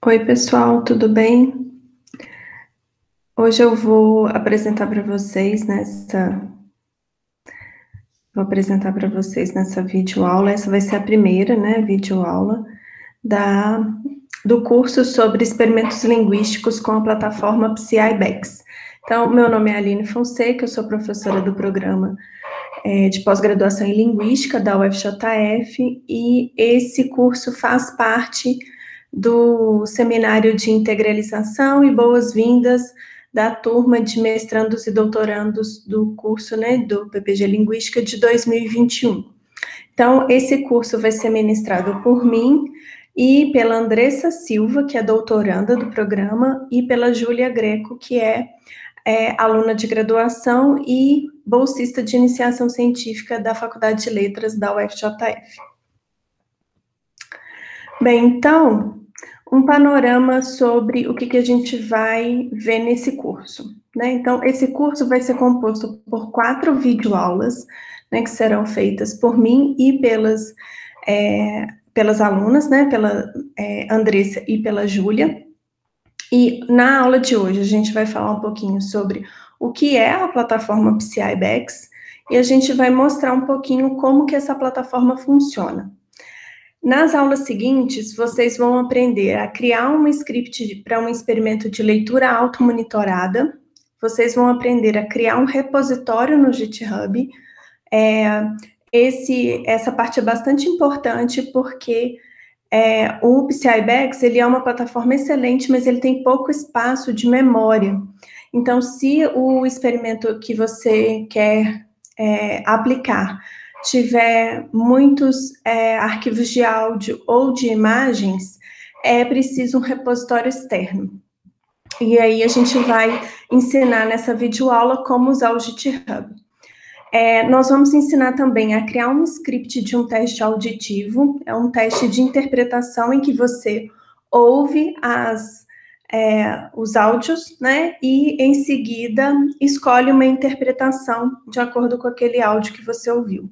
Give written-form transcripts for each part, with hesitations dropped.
Oi, pessoal, tudo bem? Hoje eu vou apresentar para vocês nessa videoaula. Essa vai ser a primeira, né, videoaula do curso sobre experimentos linguísticos com a plataforma PsyBex. Então, meu nome é Aline Fonseca, eu sou professora do programa de pós-graduação em Linguística da UFJF, e esse curso faz parte do Seminário de Integralização e Boas-Vindas da turma de mestrandos e doutorandos do curso, né, do PPG Linguística de 2021. Então, esse curso vai ser ministrado por mim e pela Andressa Silva, que é doutoranda do programa, e pela Júlia Greco, que é aluna de graduação e bolsista de iniciação científica da Faculdade de Letras da UFJF. Bem, então, um panorama sobre o que a gente vai ver nesse curso, né? Então, esse curso vai ser composto por 4 videoaulas, né, que serão feitas por mim e pelas alunas, né, pela Andressa e pela Júlia. E na aula de hoje a gente vai falar um pouquinho sobre o que é a plataforma PsyBex e a gente vai mostrar um pouquinho como que essa plataforma funciona. Nas aulas seguintes, vocês vão aprender a criar um script para um experimento de leitura automonitorada, vocês vão aprender a criar um repositório no GitHub. Essa parte é bastante importante porque o PsyBex, ele é uma plataforma excelente, mas ele tem pouco espaço de memória. Então, se o experimento que você quer aplicar tiver muitos arquivos de áudio ou de imagens, é preciso um repositório externo. E aí a gente vai ensinar nessa videoaula como usar o GitHub. Nós vamos ensinar também a criar um script de um teste auditivo, é um teste de interpretação em que você ouve os áudios, né, e em seguida escolhe uma interpretação de acordo com aquele áudio que você ouviu.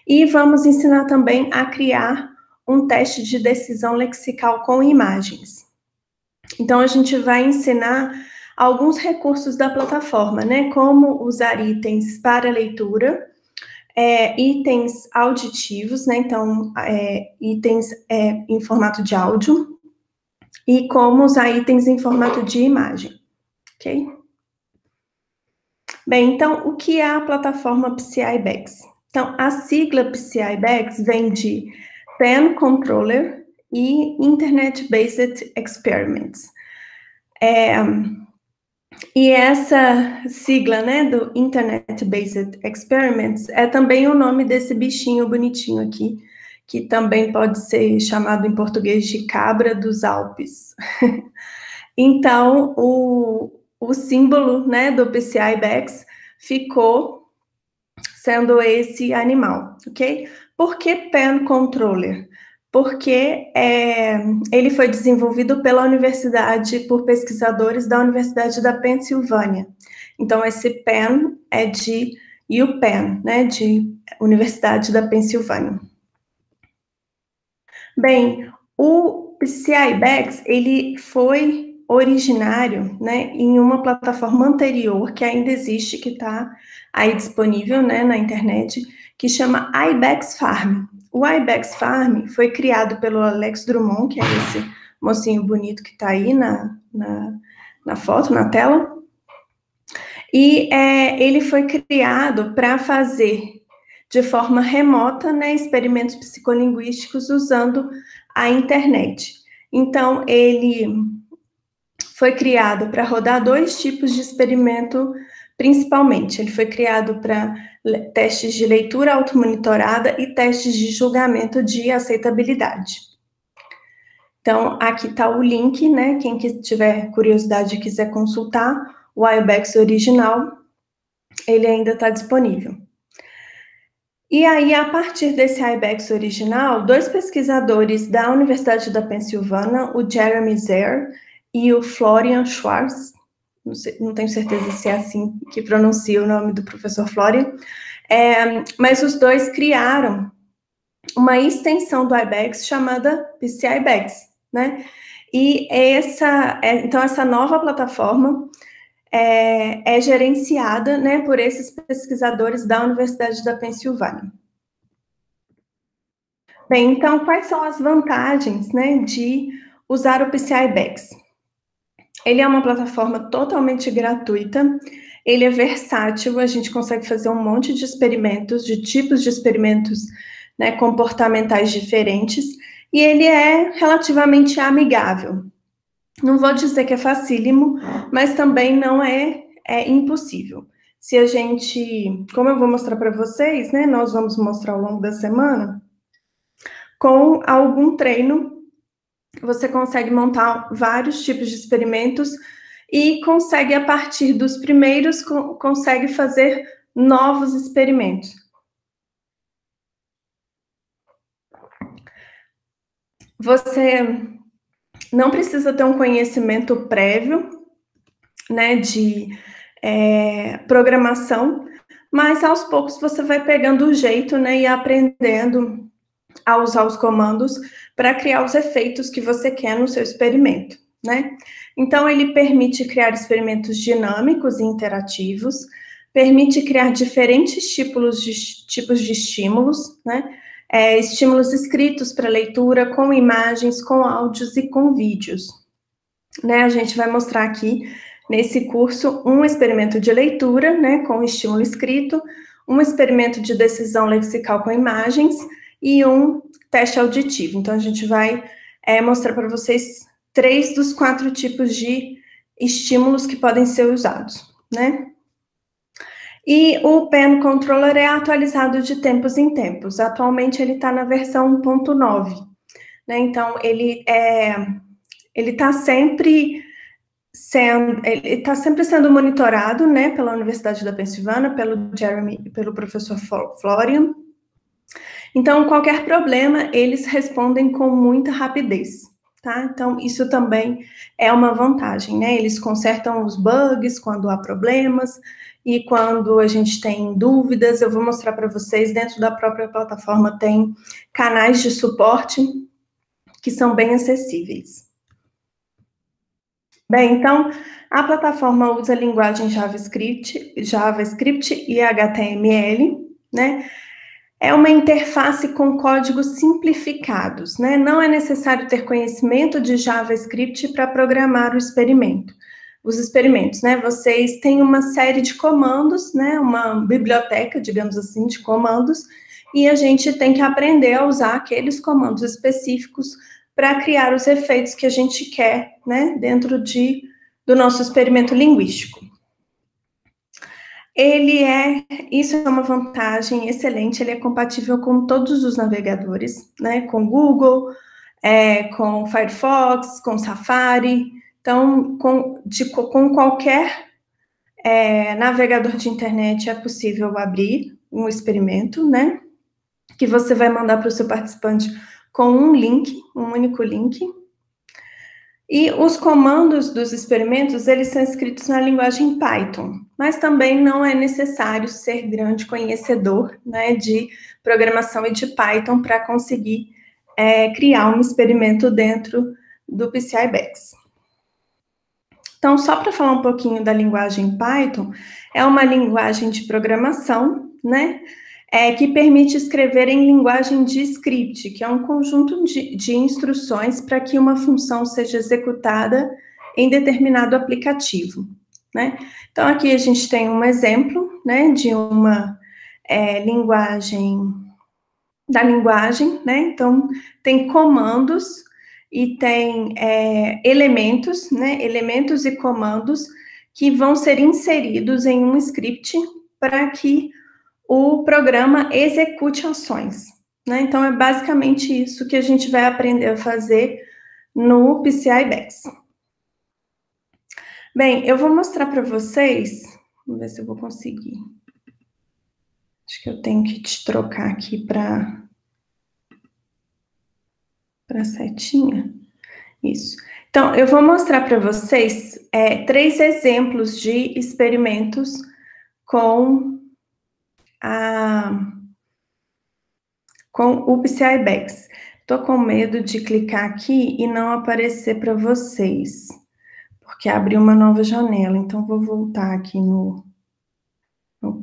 E vamos ensinar também a criar um teste de decisão lexical com imagens. Então, a gente vai ensinar alguns recursos da plataforma, né? Como usar itens para leitura, itens auditivos, né? Então, itens em formato de áudio, e como usar itens em formato de imagem, ok? Bem, então, o que é a plataforma PsyBex? Então, a sigla PsyBex vem de Pen Controller e Internet Based Experiments. E essa sigla, né, do Internet Based Experiments, é também o nome desse bichinho bonitinho aqui, que também pode ser chamado em português de cabra dos Alpes. Então, o símbolo, né, do PsyBex ficou sendo esse animal, ok? Por que Pen Controller? Porque ele foi desenvolvido por pesquisadores da Universidade da Pensilvânia. Então, esse Penn é de UPenn, né, de Universidade da Pensilvânia. Bem, o PsyBex, ele foi originário, né, em uma plataforma anterior, que ainda existe, que está aí disponível, né, na internet, que chama ibex Farm. O ibex Farm foi criado pelo Alex Drummond, que é esse mocinho bonito que está aí na foto, na tela, e ele foi criado para fazer de forma remota, né, experimentos psicolinguísticos usando a internet. Então, ele foi criado para rodar 2 tipos de experimento, principalmente. Ele foi criado para testes de leitura automonitorada e testes de julgamento de aceitabilidade. Então, aqui está o link, né? Quem tiver curiosidade e quiser consultar, o ibex original, ele ainda está disponível. E aí, a partir desse ibex original, 2 pesquisadores da Universidade da Pensilvânia, o Jeremy Zerr e o Florian Schwartz, não tenho certeza se é assim que pronuncia o nome do professor Florian, mas os 2 criaram uma extensão do ibex chamada PsyBex, né? E então, essa nova plataforma é gerenciada, né, por esses pesquisadores da Universidade da Pensilvânia. Bem, então, quais são as vantagens, né, de usar o PCI-BEX? Ele é uma plataforma totalmente gratuita, ele é versátil, a gente consegue fazer um monte de experimentos, de tipos de experimentos, né, comportamentais diferentes, e ele é relativamente amigável. Não vou dizer que é facílimo, mas também não é impossível. Se a gente, como eu vou mostrar para vocês, né, nós vamos mostrar ao longo da semana, com algum treino, você consegue montar vários tipos de experimentos e consegue, a partir dos primeiros, consegue fazer novos experimentos. Você não precisa ter um conhecimento prévio, né, de programação, mas aos poucos você vai pegando o jeito, né, e aprendendo a usar os comandos para criar os efeitos que você quer no seu experimento, né? Então, ele permite criar experimentos dinâmicos e interativos, permite criar diferentes tipos de estímulos, né? Estímulos escritos para leitura, com imagens, com áudios e com vídeos, né? A gente vai mostrar aqui, nesse curso, um experimento de leitura, né, com estímulo escrito, um experimento de decisão lexical com imagens e um teste auditivo. Então, a gente vai mostrar para vocês 3 dos 4 tipos de estímulos que podem ser usados, né? E o Pen Controller é atualizado de tempos em tempos. Atualmente, ele está na versão 1.9, né? Então, ele está sempre sendo monitorado, né, pela Universidade da Pensilvânia, pelo Jeremy e pelo professor Florian. Então, qualquer problema, eles respondem com muita rapidez, tá? Então, isso também é uma vantagem, né? Eles consertam os bugs quando há problemas e quando a gente tem dúvidas. Eu vou mostrar para vocês, dentro da própria plataforma tem canais de suporte que são bem acessíveis. Bem, então, a plataforma usa a linguagem JavaScript e HTML, né? É uma interface com códigos simplificados, né? Não é necessário ter conhecimento de JavaScript para programar os experimentos, né? Vocês têm uma série de comandos, né? Uma biblioteca, digamos assim, de comandos, e a gente tem que aprender a usar aqueles comandos específicos para criar os efeitos que a gente quer, né? Dentro do nosso experimento linguístico. Isso é uma vantagem excelente, ele é compatível com todos os navegadores, né, com Google, com Firefox, com Safari, então, com qualquer navegador de internet é possível abrir um experimento, né, que você vai mandar para o seu participante com um link, um único link. E os comandos dos experimentos, eles são escritos na linguagem Python, mas também não é necessário ser grande conhecedor, né, de programação e de Python para conseguir criar um experimento dentro do PCI-BEX. Então, só para falar um pouquinho da linguagem Python, é uma linguagem de programação, né, que permite escrever em linguagem de script, que é um conjunto de instruções para que uma função seja executada em determinado aplicativo, né? Então, aqui a gente tem um exemplo, né, de uma linguagem, né? Então, tem comandos e tem elementos, né, elementos e comandos que vão ser inseridos em um script para que o programa execute ações, né? Então, é basicamente isso que a gente vai aprender a fazer no PCI-BEX. Bem, eu vou mostrar para vocês, vamos ver se eu vou conseguir. Acho que eu tenho que te trocar aqui para setinha. Isso. Então, eu vou mostrar para vocês 3 exemplos de experimentos com o PCI-BEX. Tô com medo de clicar aqui e não aparecer para vocês, porque abriu uma nova janela, então vou voltar aqui no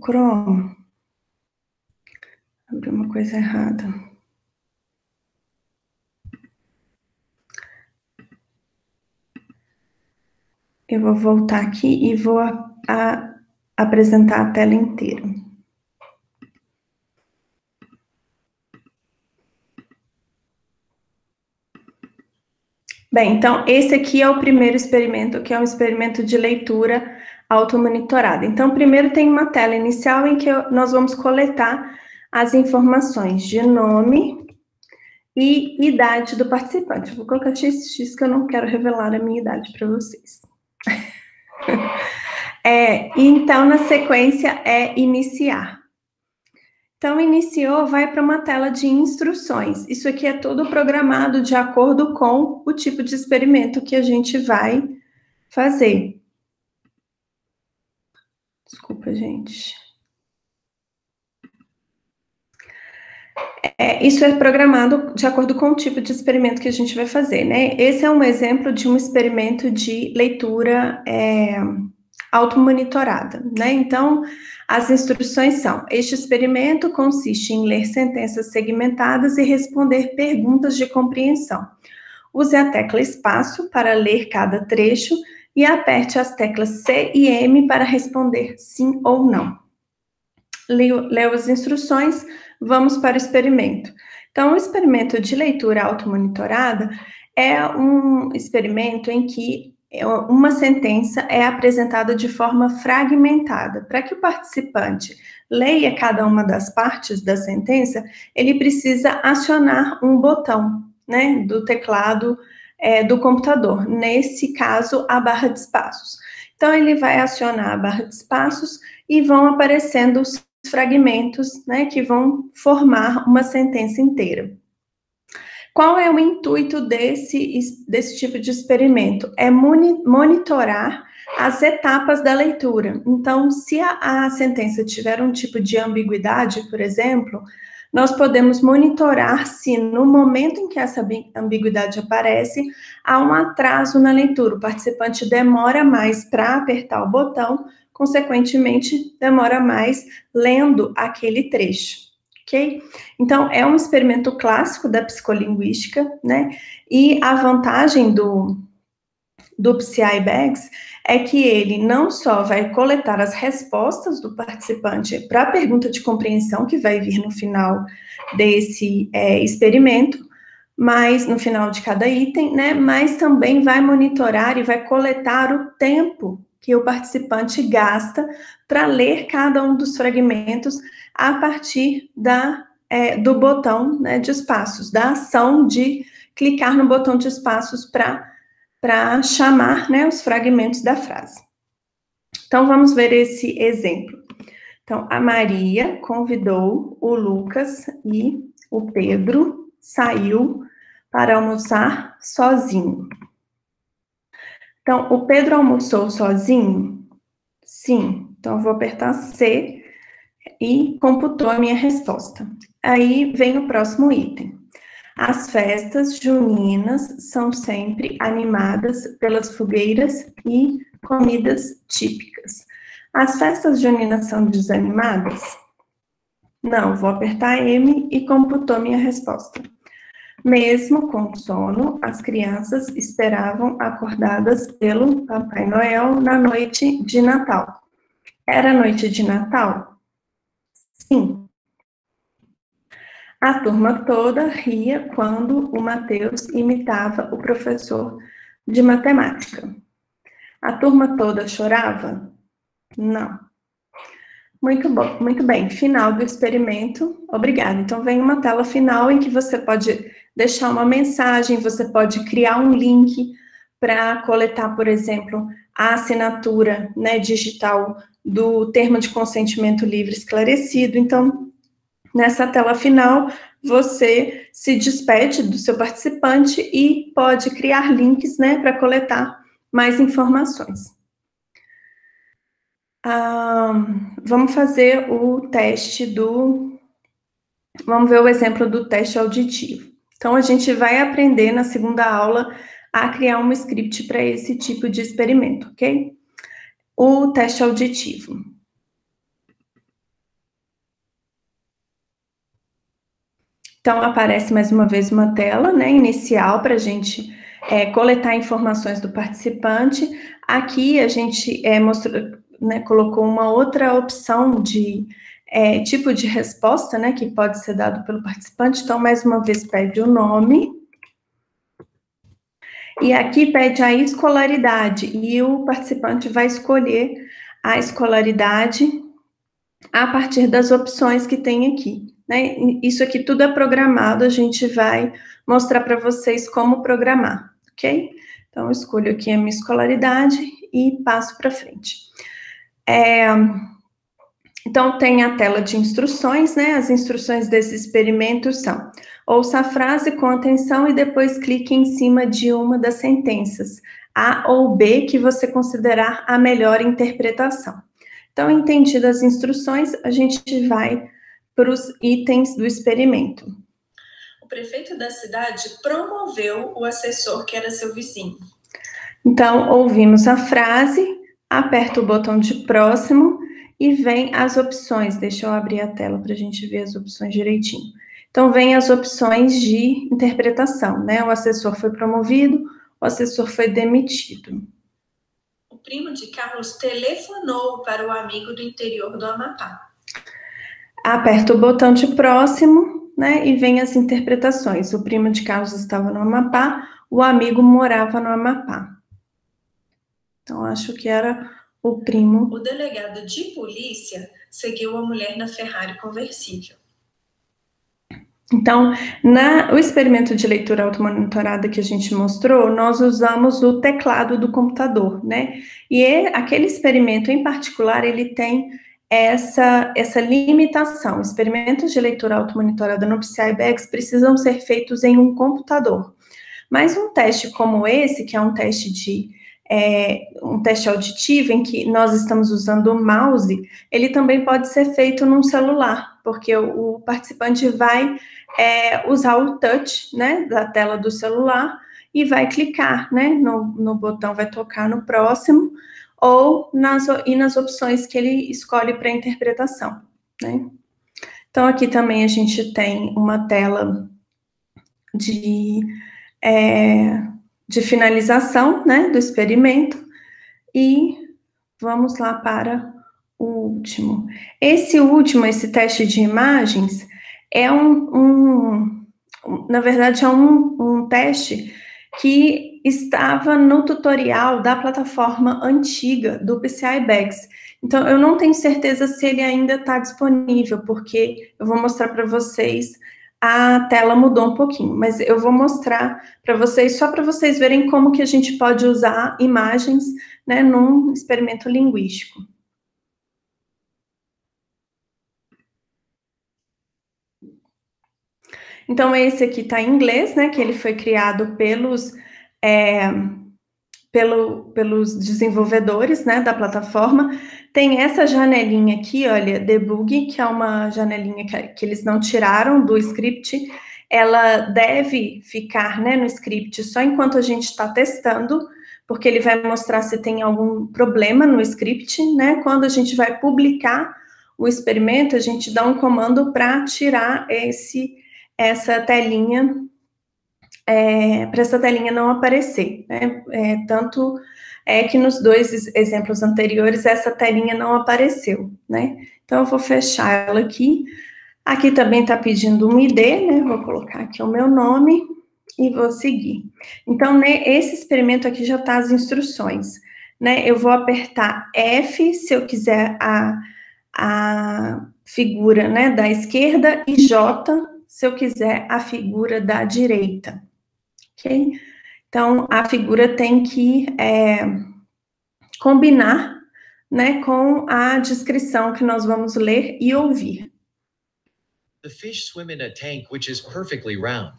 Chrome. Abriu uma coisa errada. Eu vou voltar aqui e vou apresentar a tela inteira. Bem, então esse aqui é o primeiro experimento, que é um experimento de leitura automonitorada. Então, primeiro tem uma tela inicial em que nós vamos coletar as informações de nome e idade do participante. Vou colocar XX, que eu não quero revelar a minha idade para vocês. Então, na sequência, é iniciar. Então, iniciou, vai para uma tela de instruções. Isso aqui é tudo programado de acordo com o tipo de experimento que a gente vai fazer. Desculpa, gente. Isso é programado de acordo com o tipo de experimento que a gente vai fazer, né? Esse é um exemplo de um experimento de leitura automonitorada, né? Então, as instruções são: este experimento consiste em ler sentenças segmentadas e responder perguntas de compreensão. Use a tecla espaço para ler cada trecho e aperte as teclas C e M para responder sim ou não. Leu as instruções, vamos para o experimento. Então, o experimento de leitura automonitorada é um experimento em que uma sentença é apresentada de forma fragmentada. Para que o participante leia cada uma das partes da sentença, ele precisa acionar um botão, né, do teclado do computador, nesse caso, a barra de espaços. Então, ele vai acionar a barra de espaços e vão aparecendo os fragmentos, né, que vão formar uma sentença inteira. Qual é o intuito desse tipo de experimento? É monitorar as etapas da leitura. Então, se a sentença tiver um tipo de ambiguidade, por exemplo, nós podemos monitorar se no momento em que essa ambiguidade aparece, há um atraso na leitura. O participante demora mais para apertar o botão, consequentemente, demora mais lendo aquele trecho, ok? Então, é um experimento clássico da psicolinguística, né? E a vantagem do PSI-BAGS é que ele não só vai coletar as respostas do participante para a pergunta de compreensão que vai vir no final desse experimento, mas no final de cada item, né? Mas também vai monitorar e vai coletar o tempo que o participante gasta para ler cada um dos fragmentos a partir do botão, né, de espaços, da ação de clicar no botão de espaços para chamar, né, os fragmentos da frase. Então, vamos ver esse exemplo. Então, a Maria convidou o Lucas e o Pedro saiu para almoçar sozinho. Então, o Pedro almoçou sozinho? Sim. Então, eu vou apertar C e computou a minha resposta. Aí vem o próximo item. As festas juninas são sempre animadas pelas fogueiras e comidas típicas. As festas juninas são desanimadas? Não, vou apertar M e computou minha resposta. Mesmo com sono, as crianças esperavam acordadas pelo Papai Noel na noite de Natal. Era noite de Natal? Sim. A turma toda ria quando o Mateus imitava o professor de matemática. A turma toda chorava? Não. Muito bom, muito bem. Final do experimento. Obrigada. Então, vem uma tela final em que você pode deixar uma mensagem, você pode criar um link para coletar, por exemplo, a assinatura, né, digital do termo de consentimento livre esclarecido. Então, nessa tela final, você se despede do seu participante e pode criar links, né, para coletar mais informações. Vamos fazer o teste vamos ver o exemplo do teste auditivo. Então, a gente vai aprender na segunda aula a criar um script para esse tipo de experimento, ok? O teste auditivo. Então, aparece mais uma vez uma tela, né, inicial para a gente coletar informações do participante. Aqui a gente mostrou, né, colocou uma outra opção de tipo de resposta, né, que pode ser dado pelo participante. Então, mais uma vez, pede o nome. E aqui pede a escolaridade, e o participante vai escolher a escolaridade a partir das opções que tem aqui, né? Isso aqui tudo é programado, a gente vai mostrar para vocês como programar, ok? Então, eu escolho aqui a minha escolaridade e passo para frente. Então, tem a tela de instruções, né? As instruções desse experimento são: ouça a frase com atenção e depois clique em cima de uma das sentenças, A ou B, que você considerar a melhor interpretação. Então, entendidas as instruções, a gente vai para os itens do experimento. O prefeito da cidade promoveu o assessor que era seu vizinho. Então, ouvimos a frase, aperta o botão de próximo e vem as opções. Deixa eu abrir a tela para a gente ver as opções direitinho. Então, vem as opções de interpretação, né? O assessor foi promovido, o assessor foi demitido. O primo de Carlos telefonou para o amigo do interior do Amapá. Aperta o botão de próximo, né? E vem as interpretações. O primo de Carlos estava no Amapá, o amigo morava no Amapá. Então, acho que era o primo. O delegado de polícia seguiu a mulher na Ferrari conversível. Então, o experimento de leitura automonitorada que a gente mostrou, nós usamos o teclado do computador, né? E aquele experimento em particular, ele tem essa limitação. Experimentos de leitura automonitorada no PCI BEX precisam ser feitos em um computador. Mas um teste como esse, que é um teste um teste auditivo, em que nós estamos usando o mouse, ele também pode ser feito num celular, porque o participante vai usar o touch, né, da tela do celular e vai clicar, né, no botão, vai tocar no próximo, ou nas opções que ele escolhe para interpretação, né. Então, aqui também a gente tem uma tela de finalização, né, do experimento, e vamos lá para o último. Esse teste de imagens é na verdade, é um teste que estava no tutorial da plataforma antiga do PCI BEX. Então, eu não tenho certeza se ele ainda está disponível, porque eu vou mostrar para vocês, a tela mudou um pouquinho, mas eu vou mostrar para vocês, só para vocês verem como que a gente pode usar imagens, né, num experimento linguístico. Então, esse aqui está em inglês, né, que ele foi criado pelos desenvolvedores, né, da plataforma. Tem essa janelinha aqui, olha, debug, que é uma janelinha que eles não tiraram do script. Ela deve ficar, né, no script só enquanto a gente está testando, porque ele vai mostrar se tem algum problema no script, né? Quando a gente vai publicar o experimento, a gente dá um comando para tirar essa telinha, para essa telinha não aparecer, né? Tanto que nos dois exemplos anteriores essa telinha não apareceu, né? Então eu vou fechar ela aqui. Aqui também está pedindo um ID, né? Vou colocar aqui o meu nome e vou seguir. Então, né, esse experimento aqui já está as instruções, né? Eu vou apertar F se eu quiser a figura, né, da esquerda, e J se eu quiser a figura da direita, ok? Então, a figura tem que combinar, né, com a descrição que nós vamos ler e ouvir. The fish swim in a tank which is perfectly round.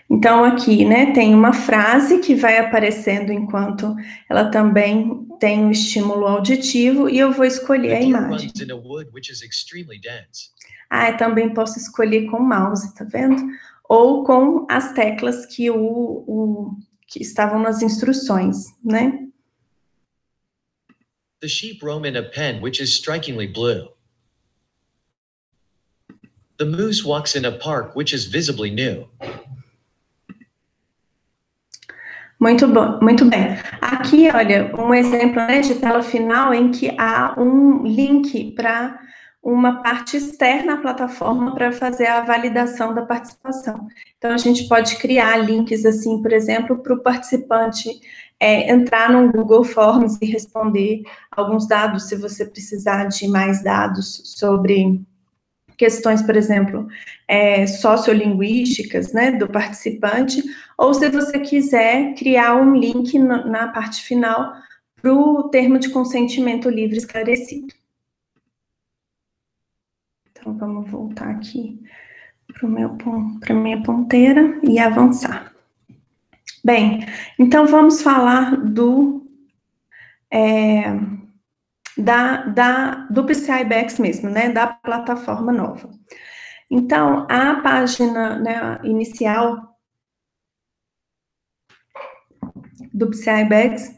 Então, aqui, né, tem uma frase que vai aparecendo enquanto ela também tem um estímulo auditivo, e eu vou escolher a imagem. In a wood which is extremely dense. Eu também posso escolher com o mouse, tá vendo? ou com as teclas que, que estavam nas instruções, né? The sheep roam in a pen which is strikingly blue. The moose walks in a park which is visibly new. Muito bom, muito bem. Aqui, olha, um exemplo, né, de tela final em que há um link para uma parte externa à plataforma para fazer a validação da participação. Então, a gente pode criar links assim, por exemplo, para o participante entrar no Google Forms e responder alguns dados, se você precisar de mais dados sobre questões, por exemplo, sociolinguísticas, né, do participante, ou se você quiser criar um link na parte final para o termo de consentimento livre esclarecido. Então, vamos voltar aqui para a minha ponteira e avançar. Bem, então vamos falar do PCI BEX mesmo, né, da plataforma nova. Então, a página, né, inicial do PCI BEX,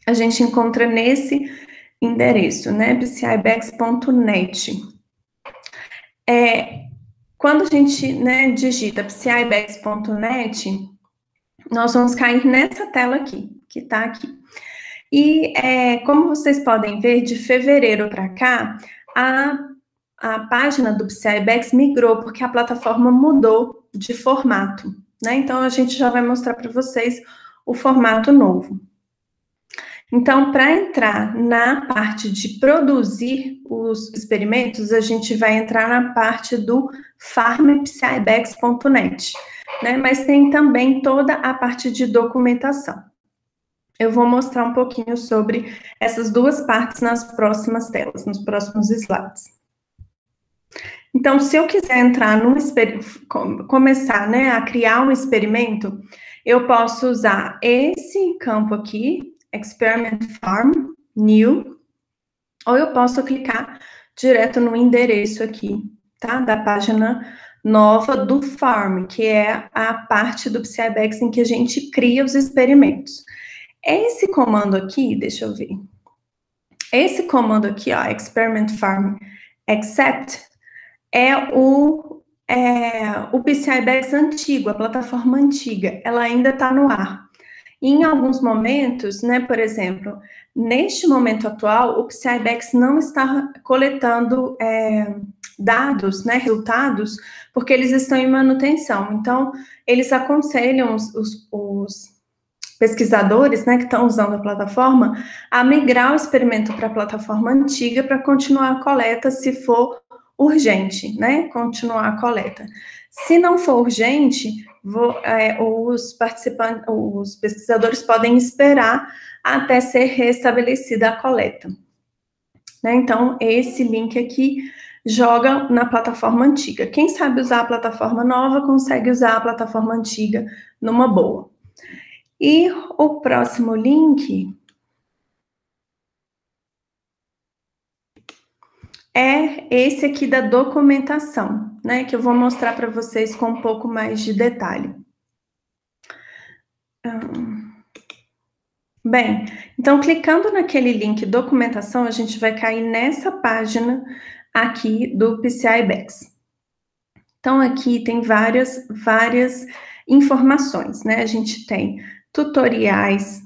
a gente encontra nesse endereço, né, pcibex.net. Quando a gente, né, digita pcibex.net, nós vamos cair nessa tela aqui, que está aqui. E, como vocês podem ver, de fevereiro para cá, a página do PCI BEX migrou, porque a plataforma mudou de formato, né? Então, a gente já vai mostrar para vocês o formato novo. Então, para entrar na parte de produzir os experimentos, a gente vai entrar na parte do farmpcibex.net, né? Mas tem também toda a parte de documentação. Eu vou mostrar um pouquinho sobre essas duas partes nas próximas telas, nos próximos slides. Então, se eu quiser entrar começar, né, a criar um experimento, eu posso usar esse campo aqui, Experiment Farm, New, ou eu posso clicar direto no endereço aqui, tá? Da página nova do Farm, que é a parte do PCI BEX em que a gente cria os experimentos. Esse comando aqui, deixa eu ver. Esse comando aqui, ó, Experiment Farm Accept, é o PCI BEX antigo, a plataforma antiga, ela ainda está no ar. E em alguns momentos, né, por exemplo, neste momento atual, o PCI BEX não está coletando dados, né, resultados, porque eles estão em manutenção. Então, eles aconselham os pesquisadores, né, que estão usando a plataforma, a migrar o experimento para a plataforma antiga para continuar a coleta, se for urgente, né, continuar a coleta. Se não for urgente, os pesquisadores podem esperar até ser restabelecida a coleta, né? Então, esse link aqui joga na plataforma antiga. Quem sabe usar a plataforma nova, consegue usar a plataforma antiga numa boa. E o próximo link é esse aqui da documentação, né, que eu vou mostrar para vocês com um pouco mais de detalhe. Bem, então, clicando naquele link documentação, a gente vai cair nessa página aqui do PCI BEX. Então, aqui tem várias informações, né, a gente tem tutoriais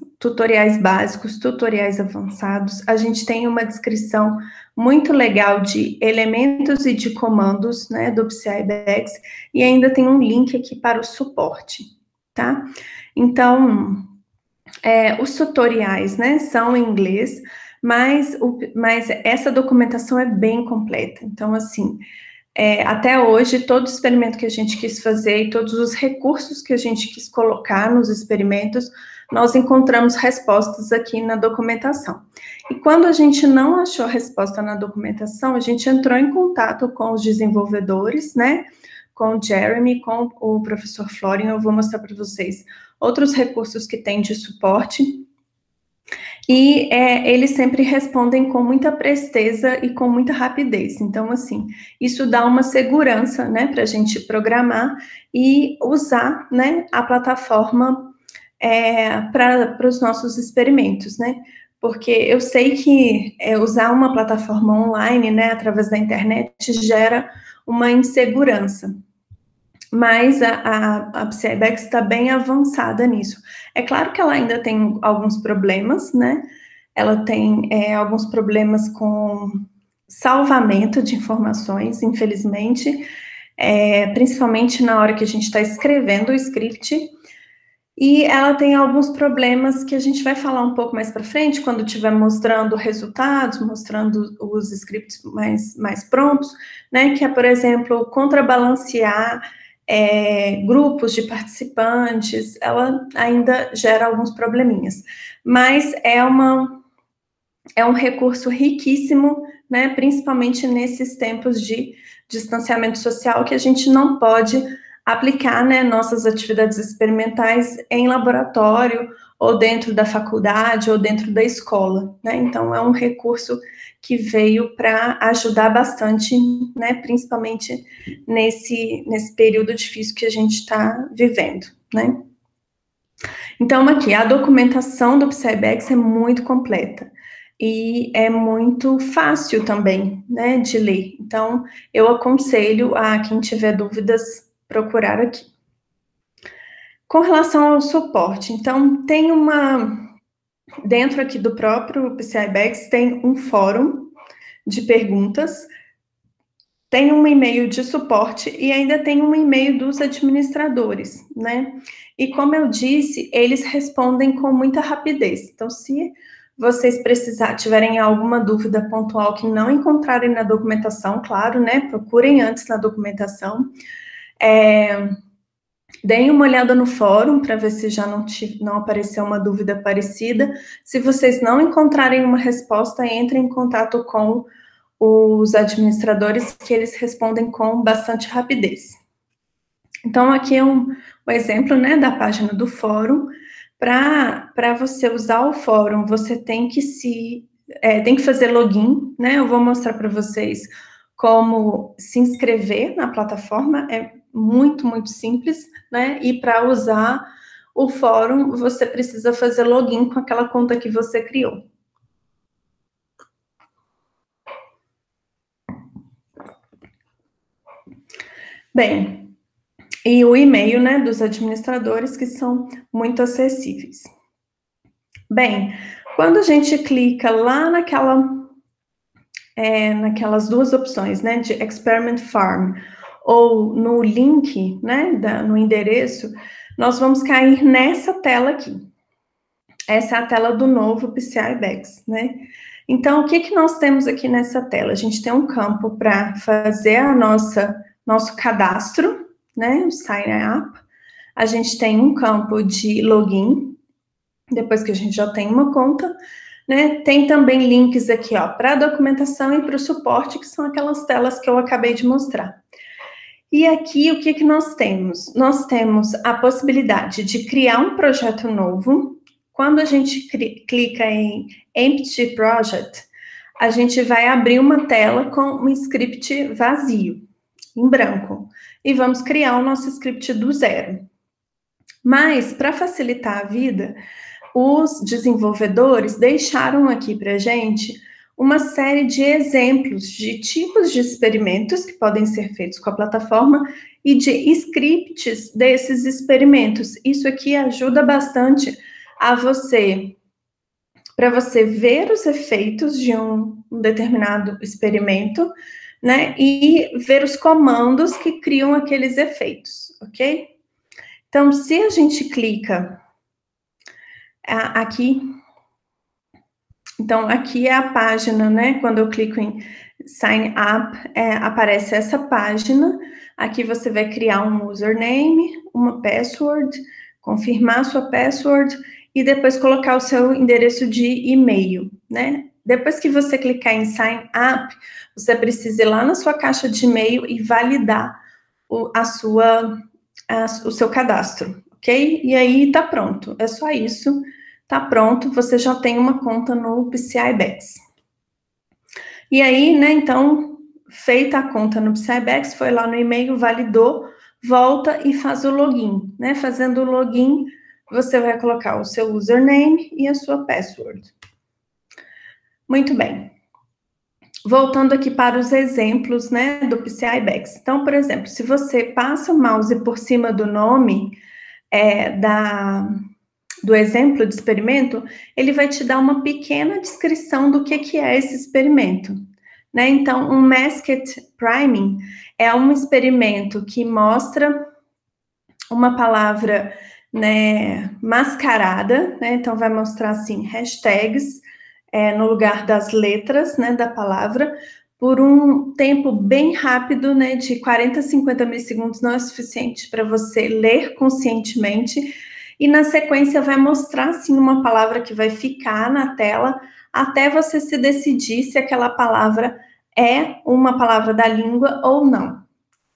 básicos, tutoriais avançados, a gente tem uma descrição muito legal de elementos e de comandos, né, do PCI BEX, e ainda tem um link aqui para o suporte, tá? Então, os tutoriais, né, são em inglês, mas essa documentação é bem completa. Então, assim, até hoje, todo experimento que a gente quis fazer e todos os recursos que a gente quis colocar nos experimentos, nós encontramos respostas aqui na documentação. E quando a gente não achou a resposta na documentação, a gente entrou em contato com os desenvolvedores, né, com o Jeremy, com o professor Florian. Eu vou mostrar para vocês outros recursos que tem de suporte. E eles sempre respondem com muita presteza e com muita rapidez. Então, assim, isso dá uma segurança, né, para a gente programar e usar, né, a plataforma para os nossos experimentos, né? Porque eu sei que usar uma plataforma online, né, através da internet, gera uma insegurança. Mas a PsyBax está bem avançada nisso. É claro que ela ainda tem alguns problemas, né? Ela tem alguns problemas com salvamento de informações, infelizmente, principalmente na hora que a gente está escrevendo o script. E ela tem alguns problemas que a gente vai falar um pouco mais para frente, quando estiver mostrando resultados, mostrando os scripts mais prontos, né? Que é, por exemplo, contrabalancear grupos de participantes, ela ainda gera alguns probleminhas. Mas é um recurso riquíssimo, né? Principalmente nesses tempos de distanciamento social, que a gente não pode aplicar, né, nossas atividades experimentais em laboratório, ou dentro da faculdade, ou dentro da escola, né? Então, é um recurso que veio para ajudar bastante, né, principalmente nesse período difícil que a gente está vivendo, né? Então, aqui, a documentação do PsyBax é muito completa. E é muito fácil também, né, de ler. Então, eu aconselho a quem tiver dúvidas procurar aqui. Com relação ao suporte, então, tem dentro aqui do próprio PsyBax, tem um fórum de perguntas, tem um e-mail de suporte e ainda tem um e-mail dos administradores, né? E como eu disse, eles respondem com muita rapidez. Então, se vocês tiverem alguma dúvida pontual que não encontrarem na documentação, claro, né? Procurem antes na documentação. Deem uma olhada no fórum para ver se já não apareceu uma dúvida parecida. Se vocês não encontrarem uma resposta, entrem em contato com os administradores, que eles respondem com bastante rapidez. Então, aqui é um exemplo, né, da página do fórum. Para você usar o fórum, você tem que tem que fazer login, né? Eu vou mostrar para vocês como se inscrever na plataforma, é muito, muito simples, né? E para usar o fórum, você precisa fazer login com aquela conta que você criou. Bem, e o e-mail, né, dos administradores, que são muito acessíveis. Bem, quando a gente clica lá naquelas duas opções, né, de Experiment Farm, ou no link, né, no endereço, nós vamos cair nessa tela aqui. Essa é a tela do novo PsyBax, né? Então, o que nós temos aqui nessa tela? A gente tem um campo para fazer nosso cadastro, né, o Sign Up. A gente tem um campo de login, depois que a gente já tem uma conta, né? Tem também links aqui, ó, para a documentação e para o suporte, que são aquelas telas que eu acabei de mostrar. E aqui, o que nós temos? Nós temos a possibilidade de criar um projeto novo. Quando a gente clica em Empty Project, a gente vai abrir uma tela com um script vazio, em branco. E vamos criar o nosso script do zero. Mas, para facilitar a vida, os desenvolvedores deixaram aqui para a gente uma série de exemplos de tipos de experimentos que podem ser feitos com a plataforma e de scripts desses experimentos. Isso aqui ajuda bastante para você ver os efeitos de um determinado experimento, né, e ver os comandos que criam aqueles efeitos, ok? Então, se a gente clica aqui, então aqui é a página, né? Quando eu clico em Sign Up, aparece essa página. Aqui você vai criar um username, uma password, confirmar sua password e depois colocar o seu endereço de e-mail, né? Depois que você clicar em Sign Up, você precisa ir lá na sua caixa de e-mail e validar o seu cadastro, ok? E aí tá pronto. É só isso. tá pronto, você já tem uma conta no PCI Bags. E aí, né, então, feita a conta no PCI Bags, foi lá no e-mail, validou, volta e faz o login, né? Fazendo o login, você vai colocar o seu username e a sua password. Muito bem. Voltando aqui para os exemplos, né, do PCI Bags. Então, por exemplo, se você passa o mouse por cima do nome do exemplo de experimento, ele vai te dar uma pequena descrição do que é esse experimento, né? Então, um masked priming é um experimento que mostra uma palavra, né, mascarada, né? Então, vai mostrar, assim, hashtags no lugar das letras, né, da palavra, por um tempo bem rápido, né, de 40 a 50 milissegundos, não é suficiente para você ler conscientemente, e na sequência vai mostrar, sim, uma palavra que vai ficar na tela, até você se decidir se aquela palavra é uma palavra da língua ou não.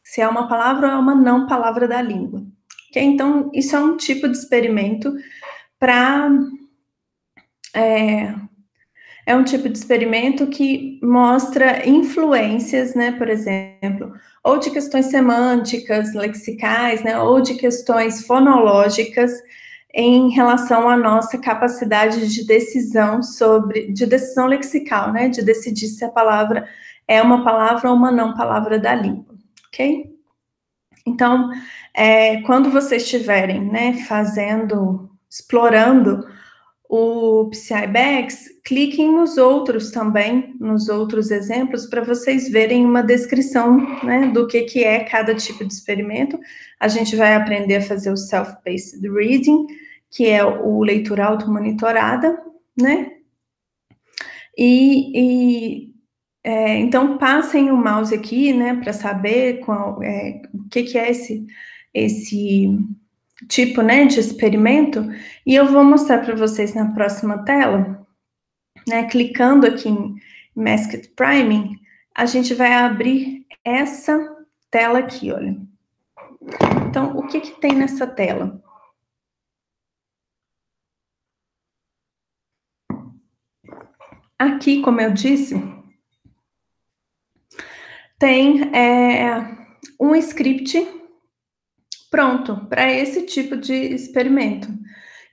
Se é uma palavra ou é uma não palavra da língua. Okay? Então, isso é um tipo de experimento para... É um tipo de experimento que mostra influências, né, por exemplo, ou de questões semânticas, lexicais, né, ou de questões fonológicas em relação à nossa capacidade de decisão de decisão lexical, né, de decidir se a palavra é uma palavra ou uma não palavra da língua, ok? Então, quando vocês estiverem, né, explorando o PCI Bags, cliquem nos outros também, nos outros exemplos, para vocês verem uma descrição, né, do que é cada tipo de experimento. A gente vai aprender a fazer o Self-Paced Reading, que é o leitura automonitorada, né? Então, passem o mouse aqui, né, para saber o que é esse tipo, né, de experimento, e eu vou mostrar para vocês na próxima tela, né, clicando aqui em Masked Priming, a gente vai abrir essa tela aqui, olha. Então, o que tem nessa tela? Aqui, como eu disse, tem um script pronto para esse tipo de experimento.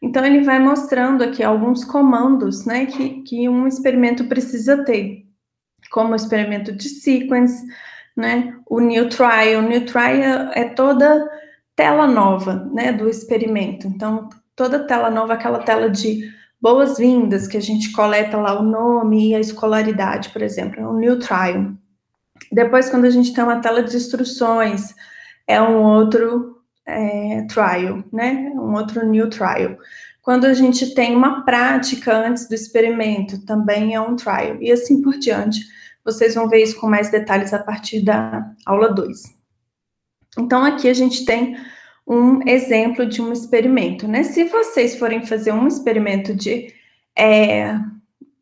Então, ele vai mostrando aqui alguns comandos, né, que um experimento precisa ter, como o experimento de sequence, né, o new trial. O new trial é toda tela nova, né, do experimento. Então, toda tela nova, aquela tela de boas-vindas, que a gente coleta lá o nome e a escolaridade, por exemplo, é um new trial. Depois, quando a gente tem uma tela de instruções, é um outro trial, né? Um outro new trial. Quando a gente tem uma prática antes do experimento, também é um trial. E assim por diante. Vocês vão ver isso com mais detalhes a partir da aula 2. Então, aqui a gente tem um exemplo de um experimento, né? Se vocês forem fazer um experimento de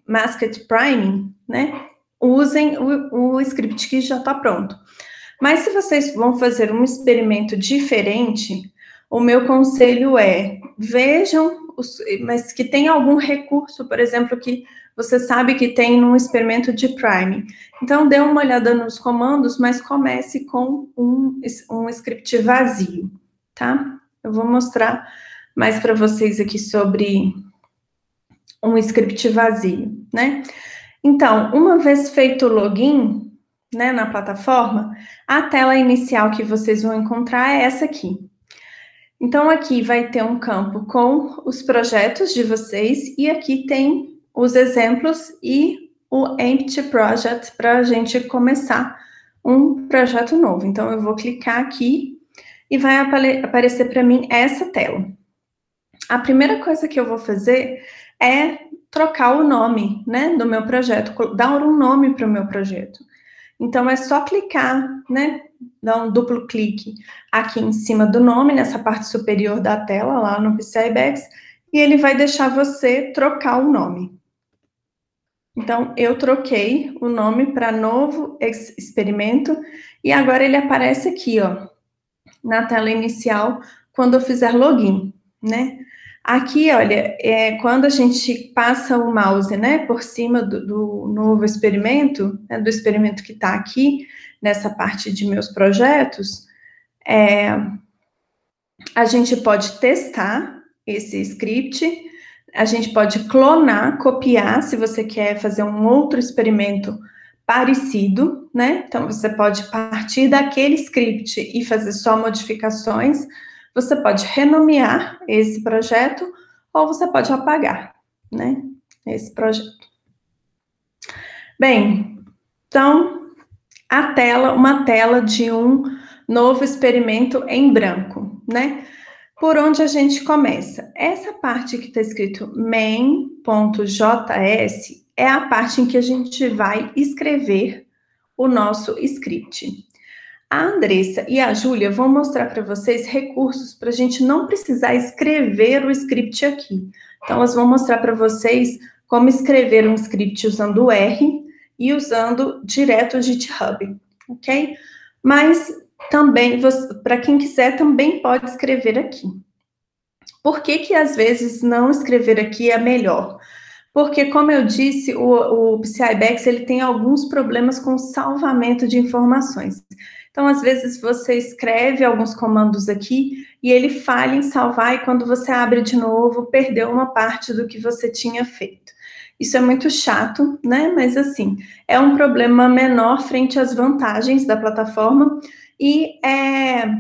Masked Priming, né? Usem o script que já está pronto. Mas se vocês vão fazer um experimento diferente, o meu conselho é, vejam, mas que tem algum recurso, por exemplo, que você sabe que tem num experimento de priming. Então, dê uma olhada nos comandos, mas comece com um script vazio, tá? Eu vou mostrar mais para vocês aqui sobre um script vazio, né? Então, uma vez feito o login, né, na plataforma, a tela inicial que vocês vão encontrar é essa aqui. Então, aqui vai ter um campo com os projetos de vocês, e aqui tem os exemplos e o Empty Project para a gente começar um projeto novo. Então, eu vou clicar aqui e vai aparecer para mim essa tela. A primeira coisa que eu vou fazer é trocar o nome, né, do meu projeto, dar um nome para o meu projeto. Então, é só clicar, né, dar um duplo clique aqui em cima do nome, nessa parte superior da tela, lá no PCI Bags, e ele vai deixar você trocar o nome. Então, eu troquei o nome para novo experimento, e agora ele aparece aqui, ó, na tela inicial, quando eu fizer login, né? Aqui, olha, quando a gente passa o mouse, né, por cima do novo experimento, né, do experimento que está aqui, nessa parte de meus projetos, a gente pode testar esse script, a gente pode clonar, copiar, se você quer fazer um outro experimento parecido, né? Então, você pode partir daquele script e fazer só modificações, você pode renomear esse projeto, ou você pode apagar, né, esse projeto. Bem, então, uma tela de um novo experimento em branco, né? Por onde a gente começa? Essa parte que está escrito main.js é a parte em que a gente vai escrever o nosso script. A Andressa e a Júlia vão mostrar para vocês recursos para a gente não precisar escrever o script aqui. Então, elas vão mostrar para vocês como escrever um script usando o R e usando direto o GitHub, ok? Mas também, para quem quiser, também pode escrever aqui. Por que às vezes não escrever aqui é melhor? Porque, como eu disse, o PCI-BEX ele tem alguns problemas com o salvamento de informações. Então, às vezes, você escreve alguns comandos aqui e ele falha em salvar, e quando você abre de novo, perdeu uma parte do que você tinha feito. Isso é muito chato, né? Mas, assim, é um problema menor frente às vantagens da plataforma e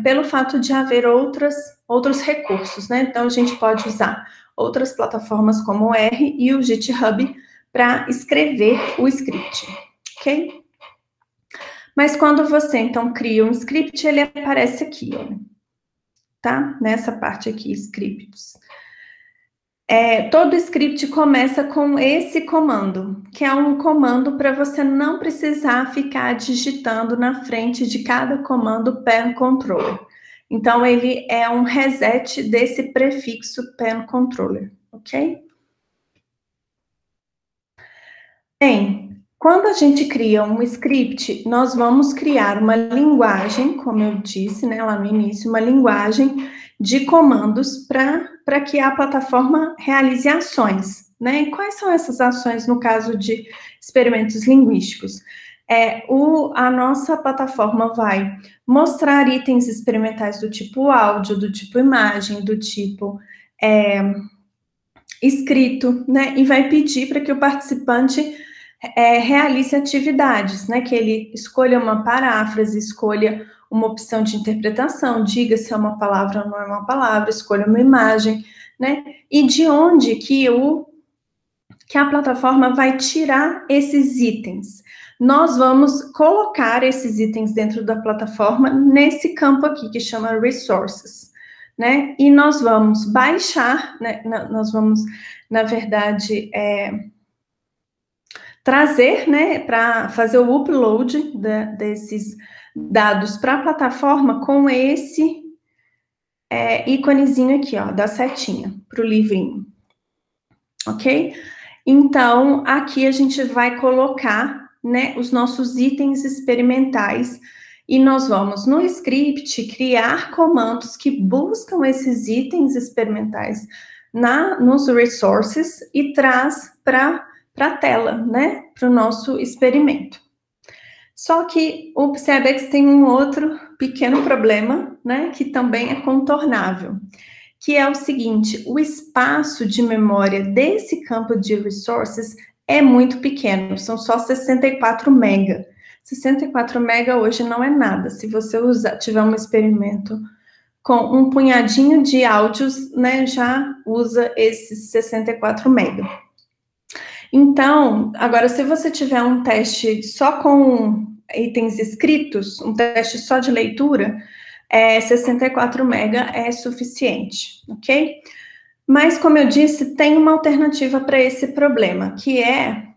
pelo fato de haver outros recursos, né? Então, a gente pode usar outras plataformas como o R e o GitHub para escrever o script, ok? Mas quando você, então, cria um script, ele aparece aqui, ó, tá? Nessa parte aqui, scripts. Todo script começa com esse comando, que é um comando para você não precisar ficar digitando na frente de cada comando pen controller. Então, ele é um reset desse prefixo pen controller, ok? Bem, quando a gente cria um script, nós vamos criar uma linguagem, como eu disse, né, lá no início, uma linguagem de comandos para que a plataforma realize ações, né? E quais são essas ações no caso de experimentos linguísticos? A nossa plataforma vai mostrar itens experimentais do tipo áudio, do tipo imagem, do tipo escrito, né? E vai pedir para que o participante realize atividades, né? Que ele escolha uma paráfrase, escolha uma opção de interpretação, diga se é uma palavra ou não é uma palavra, escolha uma imagem, né? E de onde que a plataforma vai tirar esses itens. Nós vamos colocar esses itens dentro da plataforma nesse campo aqui, que chama Resources, né? E nós vamos baixar, né? Nós vamos, na verdade, trazer, né, para fazer o upload desses dados para a plataforma com esse íconezinho aqui, ó, da setinha, para o livrinho, ok? Então, aqui a gente vai colocar, né, os nossos itens experimentais e nós vamos, no script, criar comandos que buscam esses itens experimentais nos resources e traz para a tela, né, para o nosso experimento. Só que o PCI-BEX tem um outro pequeno problema, né, que também é contornável, que é o seguinte: o espaço de memória desse campo de resources é muito pequeno, são só 64 mega. 64 mega hoje não é nada. Se você tiver um experimento com um punhadinho de áudios, né, já usa esses 64 mega. Então, agora, se você tiver um teste só com itens escritos, um teste só de leitura, 64 mega é suficiente, ok? Mas, como eu disse, tem uma alternativa para esse problema, que é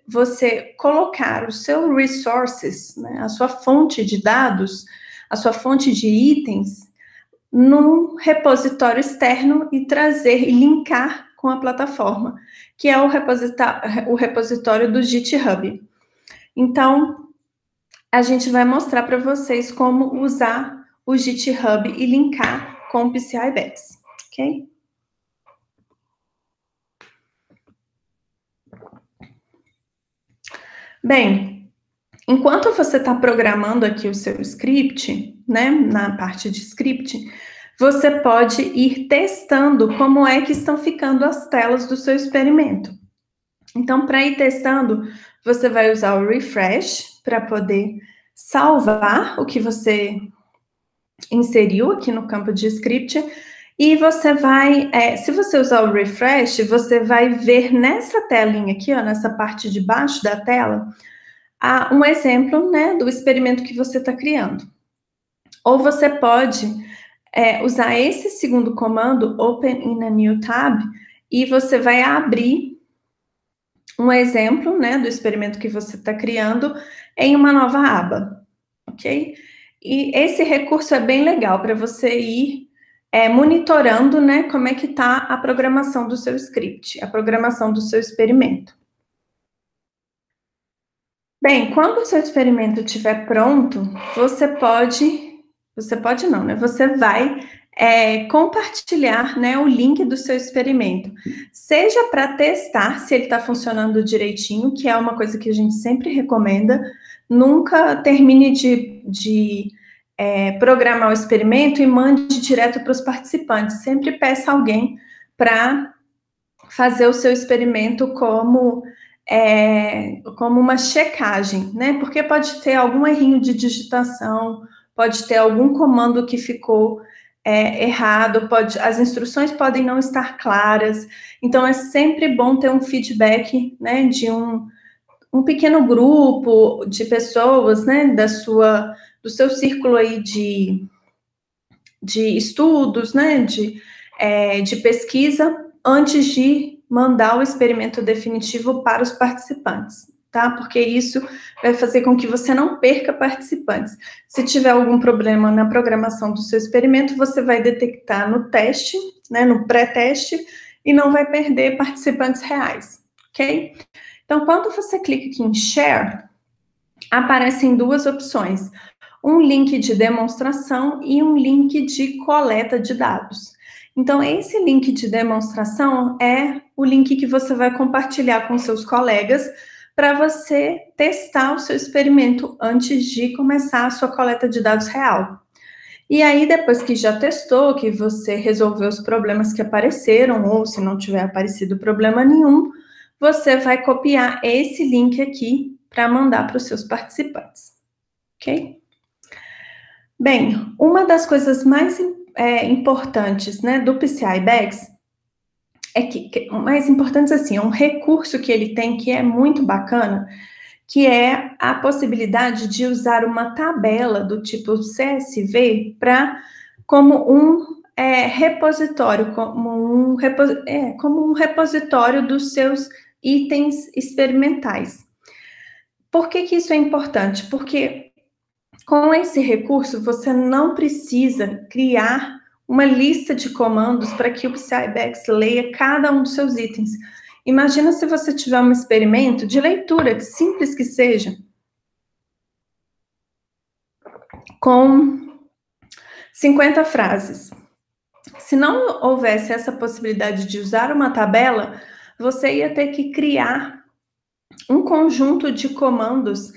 você colocar o seu resources, né, a sua fonte de dados, a sua fonte de itens, num repositório externo e trazer e linkar com a plataforma, que é o repositório do GitHub. Então, a gente vai mostrar para vocês como usar o GitHub e linkar com o PCI-BEX, ok? Bem, enquanto você está programando aqui o seu script, né, na parte de script, você pode ir testando como é que estão ficando as telas do seu experimento. Então, para ir testando, você vai usar o refresh para poder salvar o que você inseriu aqui no campo de script. E você vai, se você usar o refresh, você vai ver nessa telinha aqui, ó, nessa parte de baixo da tela, um exemplo, né, do experimento que você está criando. Ou você pode usar esse segundo comando, Open in a New Tab, e você vai abrir um exemplo, né, do experimento que você está criando em uma nova aba, ok? E esse recurso é bem legal para você ir monitorando, né, como é que está a programação do seu script, a programação do seu experimento. Bem, quando o seu experimento estiver pronto, você não, né? Você vai compartilhar, né, o link do seu experimento, seja para testar se ele está funcionando direitinho, que é uma coisa que a gente sempre recomenda. Nunca termine de programar o experimento e mande direto para os participantes. Sempre peça alguém para fazer o seu experimento como uma checagem, né? Porque pode ter algum errinho de digitação, pode ter algum comando que ficou errado, as instruções podem não estar claras. Então, é sempre bom ter um feedback, né, de um pequeno grupo de pessoas, né, do seu círculo aí de estudos, né, de pesquisa, antes de mandar o experimento definitivo para os participantes, tá? Porque isso vai fazer com que você não perca participantes. Se tiver algum problema na programação do seu experimento, você vai detectar no teste, né, no pré-teste, e não vai perder participantes reais, ok? Então, quando você clica aqui em Share, aparecem duas opções: um link de demonstração e um link de coleta de dados. Então, esse link de demonstração é o link que você vai compartilhar com seus colegas para você testar o seu experimento antes de começar a sua coleta de dados real. E aí, depois que já testou, que você resolveu os problemas que apareceram, ou se não tiver aparecido problema nenhum, você vai copiar esse link aqui para mandar para os seus participantes, ok? Bem, uma das coisas mais importantes, né, do PCI Bags mais importantes assim, um recurso que ele tem que é muito bacana, que é a possibilidade de usar uma tabela do tipo CSV como um repositório, como um repositório dos seus itens experimentais. Por que isso é importante? Porque com esse recurso, você não precisa criar uma lista de comandos para que o PCI-BAGS leia cada um dos seus itens. Imagina se você tiver um experimento de leitura, simples que seja, com 50 frases. Se não houvesse essa possibilidade de usar uma tabela, você ia ter que criar um conjunto de comandos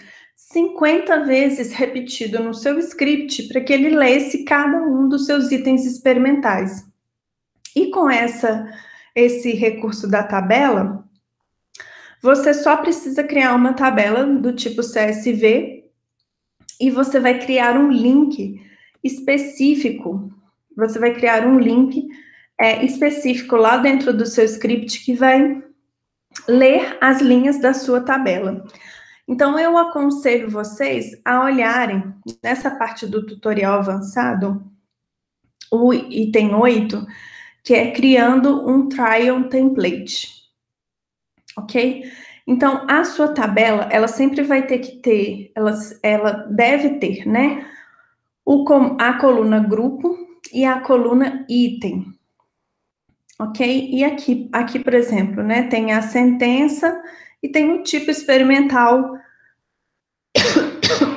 50 vezes repetido no seu script para que ele lesse cada um dos seus itens experimentais. E com esse recurso da tabela, você só precisa criar uma tabela do tipo CSV e você vai criar um link específico. Você vai criar um link específico lá dentro do seu script que vai ler as linhas da sua tabela. Então, eu aconselho vocês a olharem nessa parte do tutorial avançado, o item 8, que é criando um trial template, ok? Então, a sua tabela, ela sempre vai ter que ter, ela deve ter, né, a coluna grupo e a coluna item, ok? E aqui, por exemplo, né, tem a sentença e tem o tipo experimental.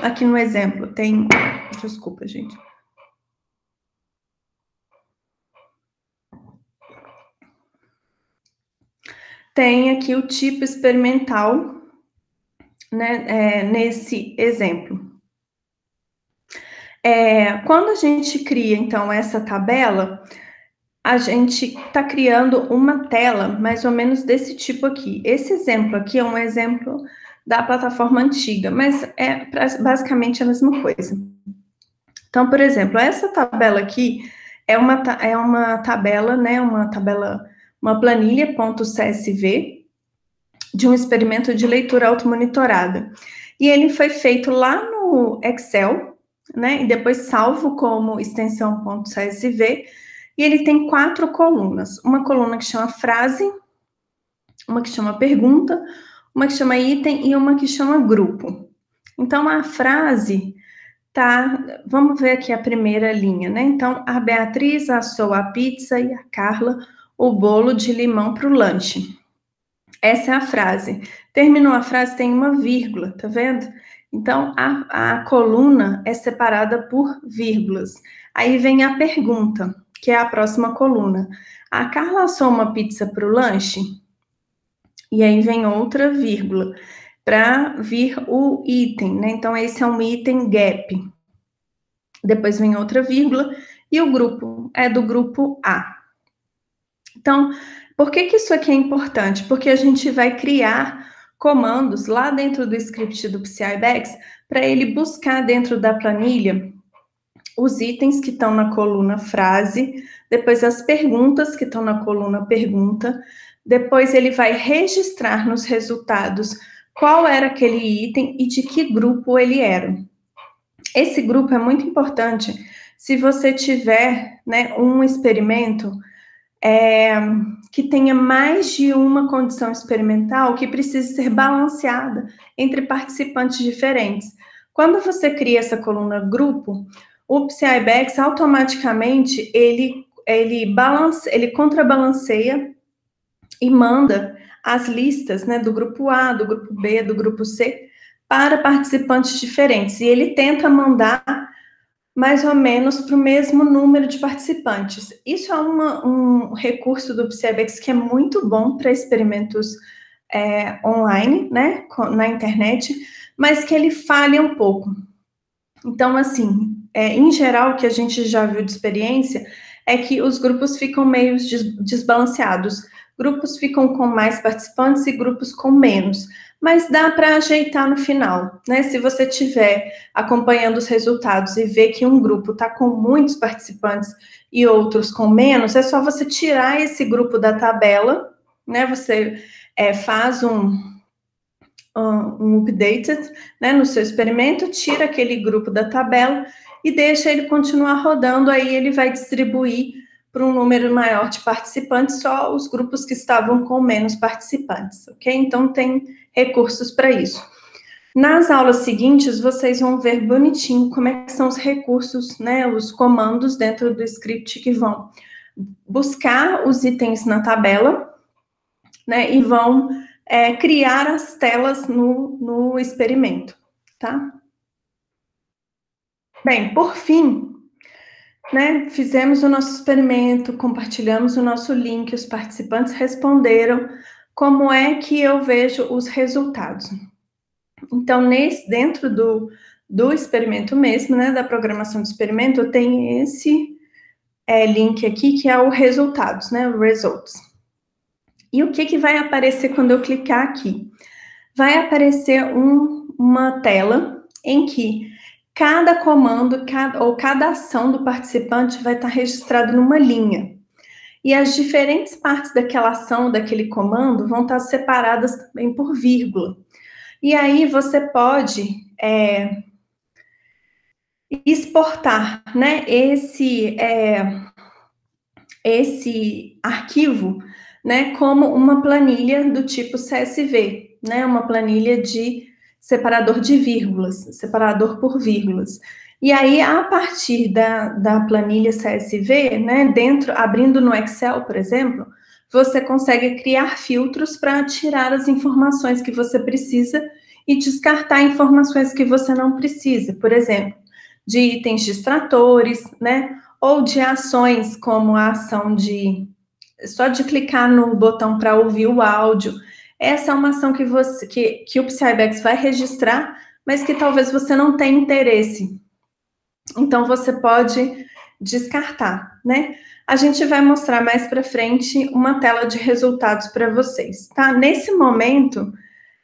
Aqui no exemplo tem, desculpa, gente. Tem aqui o tipo experimental, né, nesse exemplo. Quando a gente cria, então, essa tabela, a gente está criando uma tela mais ou menos desse tipo aqui. Esse exemplo aqui é um exemplo da plataforma antiga, mas é basicamente a mesma coisa. Então, por exemplo, essa tabela aqui é uma tabela, né, uma planilha.csv de um experimento de leitura automonitorada. E ele foi feito lá no Excel, né, e depois salvo como extensão .csv, e ele tem 4 colunas. Uma coluna que chama frase, uma que chama pergunta, uma que chama item e uma que chama grupo. Então, a frase vamos ver aqui a primeira linha, né? Então, a Beatriz assou a pizza e a Carla o bolo de limão para o lanche. Essa é a frase. Terminou a frase, tem uma vírgula, tá vendo? Então, a coluna é separada por vírgulas. Aí vem a pergunta, que é a próxima coluna. A Carla assou uma pizza para o lanche? E aí vem outra vírgula, para vir o item, né? Então, esse é um item gap. Depois vem outra vírgula, e o grupo é do grupo A. Então, por que isso aqui é importante? Porque a gente vai criar comandos lá dentro do script do PCIBEX para ele buscar dentro da planilha os itens que estão na coluna frase, depois as perguntas que estão na coluna pergunta, depois ele vai registrar nos resultados qual era aquele item e de que grupo ele era. Esse grupo é muito importante se você tiver, né, um experimento que tenha mais de uma condição experimental que precise ser balanceada entre participantes diferentes. Quando você cria essa coluna grupo, o PCIBEX automaticamente ele contrabalanceia e manda as listas, né, do grupo A, do grupo B, do grupo C para participantes diferentes. E ele tenta mandar mais ou menos para o mesmo número de participantes. Isso é um recurso do PCIBEX que é muito bom para experimentos online, né, na internet, mas que ele falha um pouco. Então, assim, em geral, o que a gente já viu de experiência é que os grupos ficam meio desbalanceados. Grupos ficam com mais participantes e grupos com menos. Mas dá para ajeitar no final, né? Se você estiver acompanhando os resultados e ver que um grupo está com muitos participantes e outros com menos, é só você tirar esse grupo da tabela, né? Você faz um updated, né, no seu experimento, tira aquele grupo da tabela e deixa ele continuar rodando, aí ele vai distribuir para um número maior de participantes, só os grupos que estavam com menos participantes, ok? Então, tem recursos para isso. Nas aulas seguintes, vocês vão ver bonitinho como é que são os recursos, né, os comandos dentro do script que vão buscar os itens na tabela, né, e vão criar as telas no experimento, tá? Bem, por fim, né, fizemos o nosso experimento, compartilhamos o nosso link, os participantes responderam como é que eu vejo os resultados. Então, dentro do experimento mesmo, né, da programação do experimento, tem esse link aqui, que é o resultados, né, o results. E o que vai aparecer quando eu clicar aqui? Vai aparecer uma tela em que cada comando ou cada ação do participante vai estar registrado numa linha. E as diferentes partes daquela ação, daquele comando, vão estar separadas também por vírgula. E aí você pode exportar, né, esse arquivo, né, como uma planilha do tipo CSV, né, uma planilha de separador de vírgulas, separador por vírgulas. E aí, a partir da planilha CSV, né, abrindo no Excel, por exemplo, você consegue criar filtros para tirar as informações que você precisa e descartar informações que você não precisa, por exemplo, de itens distratores, né, ou de ações como a ação só de clicar no botão para ouvir o áudio, essa é uma ação que o PCI-BEX vai registrar, mas que talvez você não tenha interesse. Então, você pode descartar, né? A gente vai mostrar mais para frente uma tela de resultados para vocês, tá? Nesse momento,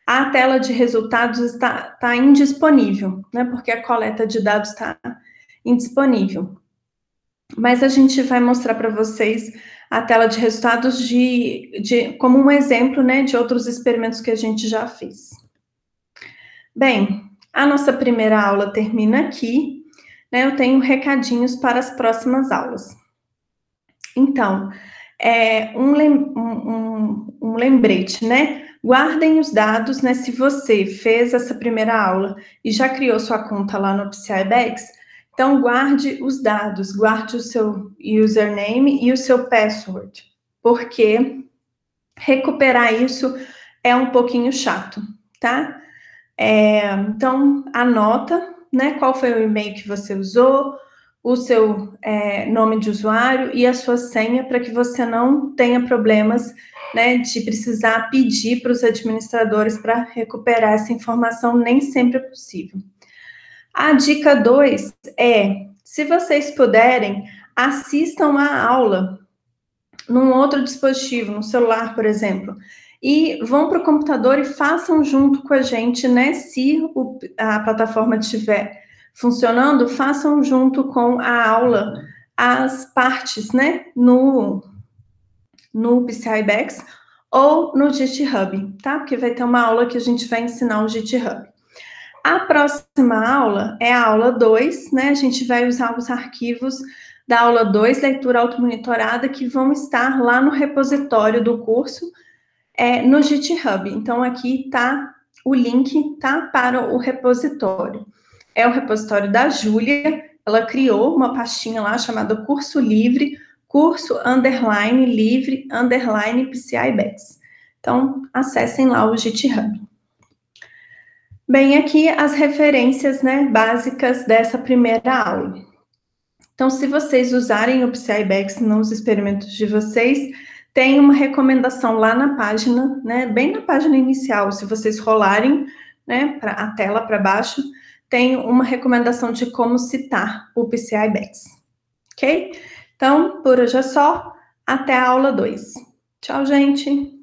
a tela de resultados está indisponível, né? Porque a coleta de dados está indisponível. Mas a gente vai mostrar para vocês a tela de resultados como um exemplo, né, de outros experimentos que a gente já fez. Bem, a nossa primeira aula termina aqui, né? Eu tenho recadinhos para as próximas aulas. Então, um lembrete, né? Guardem os dados, né? Se você fez essa primeira aula e já criou sua conta lá no PCI-BEX, então guarde os dados, guarde o seu username e o seu password, porque recuperar isso é um pouquinho chato, tá? Então, anota, né? Qual foi o e-mail que você usou, o seu nome de usuário e a sua senha, para que você não tenha problemas, né, de precisar pedir para os administradores para recuperar essa informação, nem sempre é possível. A dica 2 é, se vocês puderem, assistam a aula num outro dispositivo, no celular, por exemplo, e vão para o computador e façam junto com a gente, né, se a plataforma estiver funcionando, façam junto com a aula as partes, né, no PCI-BEX ou no GitHub, tá? Porque vai ter uma aula que a gente vai ensinar o GitHub. A próxima aula é a aula 2, né? A gente vai usar os arquivos da aula 2, leitura automonitorada, que vão estar lá no repositório do curso, no GitHub. Então, aqui está o link, tá, para o repositório. É o repositório da Júlia, ela criou uma pastinha lá chamada Curso Livre, curso_livre_ PCI-BEX. Então, acessem lá o GitHub. Bem, aqui as referências, né, básicas dessa primeira aula. Então, se vocês usarem o PCI-BEX nos experimentos de vocês, tem uma recomendação lá na página, né, bem na página inicial, se vocês rolarem, né, a tela para baixo, tem uma recomendação de como citar o PCI-BEX, ok? Então, por hoje é só, até a aula 2. Tchau, gente!